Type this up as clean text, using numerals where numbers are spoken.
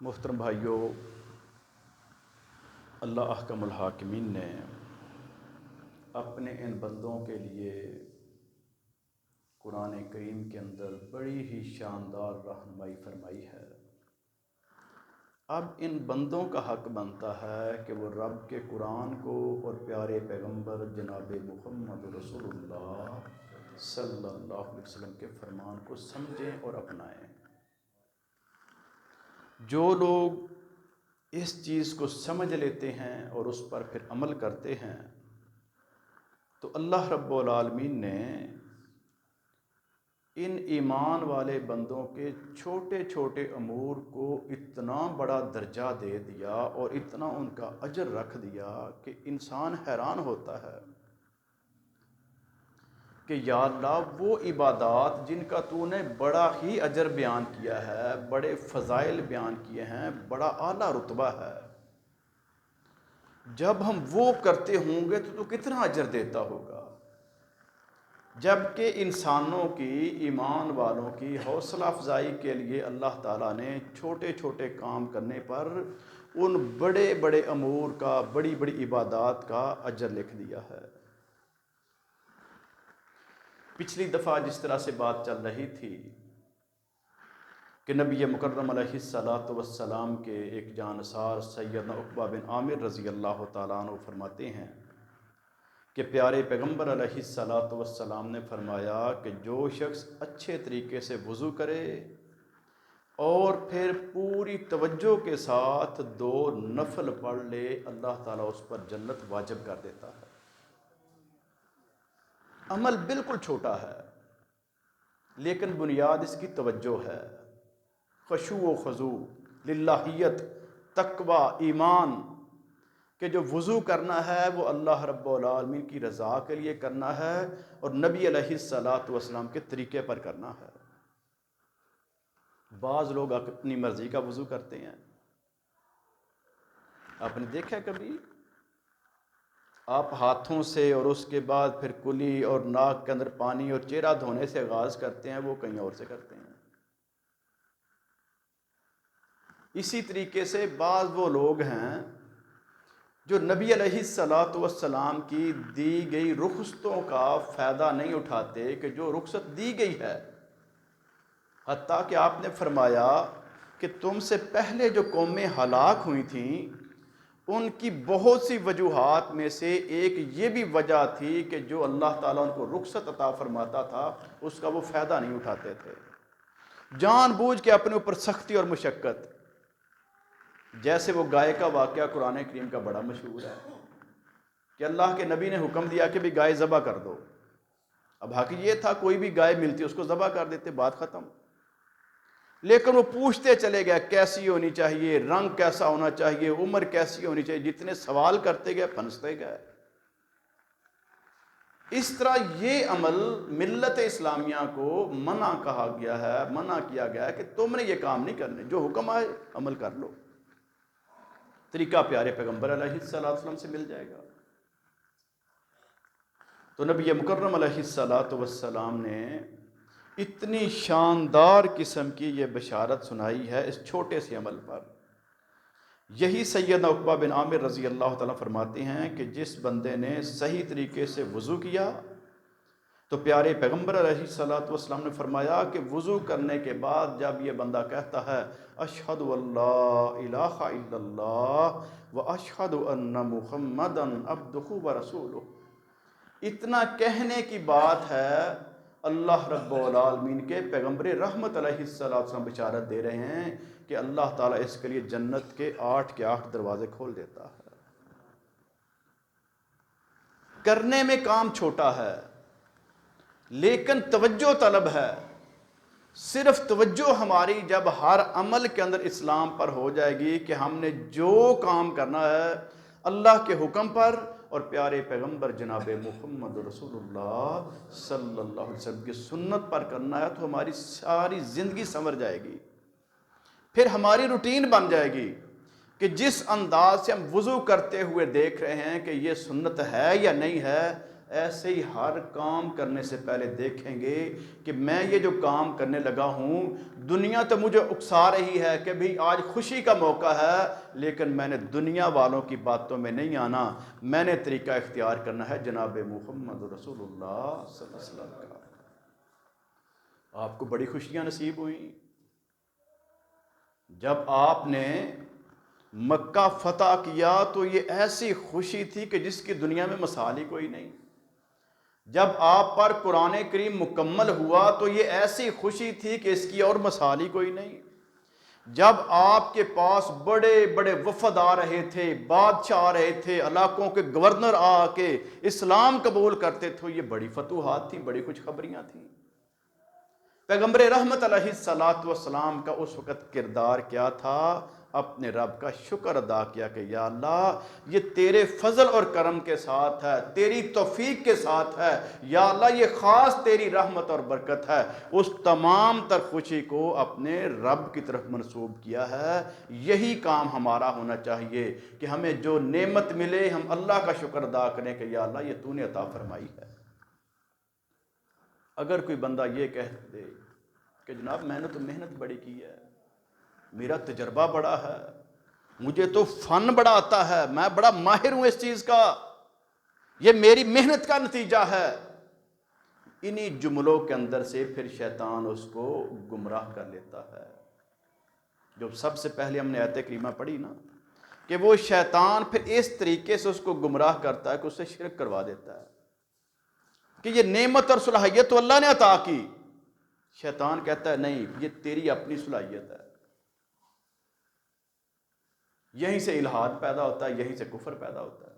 محترم بھائیوں، اللہ احکم الحاکمین نے اپنے ان بندوں کے لیے قرآن کریم کے اندر بڑی ہی شاندار رہنمائی فرمائی ہے۔ اب ان بندوں کا حق بنتا ہے کہ وہ رب کے قرآن کو اور پیارے پیغمبر جناب محمد رسول اللہ صلی اللہ علیہ وسلم کے فرمان کو سمجھیں اور اپنائیں۔ جو لوگ اس چیز کو سمجھ لیتے ہیں اور اس پر پھر عمل کرتے ہیں تو اللہ رب العالمین نے ان ایمان والے بندوں کے چھوٹے چھوٹے امور کو اتنا بڑا درجہ دے دیا اور اتنا ان کا اجر رکھ دیا کہ انسان حیران ہوتا ہے کہ یا اللہ، وہ عبادات جن کا تو نے بڑا ہی اجر بیان کیا ہے، بڑے فضائل بیان کیے ہیں، بڑا اعلیٰ رتبہ ہے، جب ہم وہ کرتے ہوں گے تو کتنا اجر دیتا ہوگا۔ جبکہ انسانوں کی، ایمان والوں کی حوصلہ افزائی کے لیے اللہ تعالیٰ نے چھوٹے چھوٹے کام کرنے پر ان بڑے بڑے امور کا، بڑی بڑی عبادات کا اجر لکھ دیا ہے۔ پچھلی دفعہ جس طرح سے بات چل رہی تھی کہ نبی مکرم علیہ السلام کے ایک جانثار سیدنا عقبہ بن عامر رضی اللہ تعالیٰ عنہ فرماتے ہیں کہ پیارے پیغمبر علیہ السلام نے فرمایا کہ جو شخص اچھے طریقے سے وضو کرے اور پھر پوری توجہ کے ساتھ 2 نفل پڑھ لے، اللہ تعالیٰ اس پر جنت واجب کر دیتا ہے۔ عمل بالکل چھوٹا ہے لیکن بنیاد اس کی توجہ ہے، خشوع و خضوع، للہیت، تقوی، ایمان، کہ جو وضو کرنا ہے وہ اللہ رب العالمین کی رضا کے لیے کرنا ہے اور نبی علیہ السلام کے طریقے پر کرنا ہے۔ بعض لوگ اپنی مرضی کا وضو کرتے ہیں۔ آپ نے دیکھا کبھی؟ آپ ہاتھوں سے اور اس کے بعد پھر کلی اور ناک کے اندر پانی اور چہرہ دھونے سے آغاز کرتے ہیں، وہ کہیں اور سے کرتے ہیں۔ اسی طریقے سے بعض وہ لوگ ہیں جو نبی علیہ السلام کی دی گئی رخصتوں کا فائدہ نہیں اٹھاتے کہ جو رخصت دی گئی ہے، حتیٰ کہ آپ نے فرمایا کہ تم سے پہلے جو قومیں ہلاک ہوئی تھیں ان کی بہت سی وجوہات میں سے ایک یہ بھی وجہ تھی کہ جو اللہ تعالیٰ ان کو رخصت عطا فرماتا تھا اس کا وہ فائدہ نہیں اٹھاتے تھے، جان بوجھ کے اپنے اوپر سختی اور مشقت۔ جیسے وہ گائے کا واقعہ قرآن کریم کا بڑا مشہور ہے کہ اللہ کے نبی نے حکم دیا کہ بھی گائے ذبح کر دو۔ اب حق یہ تھا کوئی بھی گائے ملتی اس کو ذبح کر دیتے، بات ختم۔ لیکن وہ پوچھتے چلے گئے کیسی ہونی چاہیے، رنگ کیسا ہونا چاہیے، عمر کیسی ہونی چاہیے، جتنے سوال کرتے گئے پھنستے گئے۔ اس طرح یہ عمل ملت اسلامیہ کو منع کہا گیا ہے، منع کیا گیا ہے کہ تم نے یہ کام نہیں کرنے، جو حکم آئے عمل کر لو۔ طریقہ پیارے پیغمبر علیہ السلام سے مل جائے گا۔ تو نبی مکرم علیہ السلام نے اتنی شاندار قسم کی یہ بشارت سنائی ہے اس چھوٹے سے عمل پر۔ یہی سیدنا عقبہ بن عامر رضی اللہ تعالیٰ فرماتے ہیں کہ جس بندے نے صحیح طریقے سے وضو کیا تو پیارے پیغمبر علیہ السلام نے فرمایا کہ وضو کرنے کے بعد جب یہ بندہ کہتا ہے اشہد ان لا الہ الا اللہ واشہد ان محمدا عبدہ ورسولہ، اتنا کہنے کی بات ہے، اللہ رب العالمین کے پیغمبر رحمت علیہ السلام بشارت دے رہے ہیں کہ اللہ تعالیٰ اس کے لیے جنت کے 8 دروازے کھول دیتا ہے۔ کرنے میں کام چھوٹا ہے لیکن توجہ طلب ہے۔ صرف توجہ ہماری جب ہر عمل کے اندر اسلام پر ہو جائے گی کہ ہم نے جو کام کرنا ہے اللہ کے حکم پر اور پیارے پیغمبر جناب محمد رسول اللہ صلی اللہ علیہ وسلم کی سنت پر کرنا ہے، تو ہماری ساری زندگی سنور جائے گی۔ پھر ہماری روٹین بن جائے گی کہ جس انداز سے ہم وضو کرتے ہوئے دیکھ رہے ہیں کہ یہ سنت ہے یا نہیں ہے، ایسے ہی ہر کام کرنے سے پہلے دیکھیں گے کہ میں یہ جو کام کرنے لگا ہوں دنیا تو مجھے اکسا رہی ہے کہ بھئی آج خوشی کا موقع ہے، لیکن میں نے دنیا والوں کی باتوں میں نہیں آنا، میں نے طریقہ اختیار کرنا ہے جناب محمد رسول اللہ صلی اللہ علیہ وسلم کا۔ آپ کو بڑی خوشیاں نصیب ہوئیں جب آپ نے مکہ فتح کیا، تو یہ ایسی خوشی تھی کہ جس کی دنیا میں مثال ہی کوئی نہیں۔ جب آپ پر قرآن کریم مکمل ہوا تو یہ ایسی خوشی تھی کہ اس کی اور مثال ہی کوئی نہیں۔ جب آپ کے پاس بڑے بڑے وفد آ رہے تھے، بادشاہ آ رہے تھے، علاقوں کے گورنر آ کے اسلام قبول کرتے تھے، یہ بڑی فتوحات تھیں، بڑی خوشخبریاں تھیں۔ پیغمبر رحمت علیہ السلام کا اس وقت کردار کیا تھا؟ اپنے رب کا شکر ادا کیا کہ یا اللہ یہ تیرے فضل اور کرم کے ساتھ ہے، تیری توفیق کے ساتھ ہے، یا اللہ یہ خاص تیری رحمت اور برکت ہے۔ اس تمام تر خوشی کو اپنے رب کی طرف منسوب کیا ہے۔ یہی کام ہمارا ہونا چاہیے کہ ہمیں جو نعمت ملے ہم اللہ کا شکر ادا کریں کہ یا اللہ یہ تو نے عطا فرمائی ہے۔ اگر کوئی بندہ یہ کہہ دے کہ جناب میں نے تو محنت بڑی کی ہے، میرا تجربہ بڑا ہے، مجھے تو فن بڑا آتا ہے، میں بڑا ماہر ہوں اس چیز کا، یہ میری محنت کا نتیجہ ہے، انہی جملوں کے اندر سے پھر شیطان اس کو گمراہ کر لیتا ہے۔ جو سب سے پہلے ہم نے آیت کریمہ پڑھی نا کہ وہ شیطان پھر اس طریقے سے اس کو گمراہ کرتا ہے کہ اس سے شرک کروا دیتا ہے کہ یہ نعمت اور صلاحیت تو اللہ نے عطا کی۔ شیطان کہتا ہے نہیں، یہ تیری اپنی صلاحیت ہے۔ یہیں سے الحاد پیدا ہوتا ہے، یہیں سے کفر پیدا ہوتا ہے۔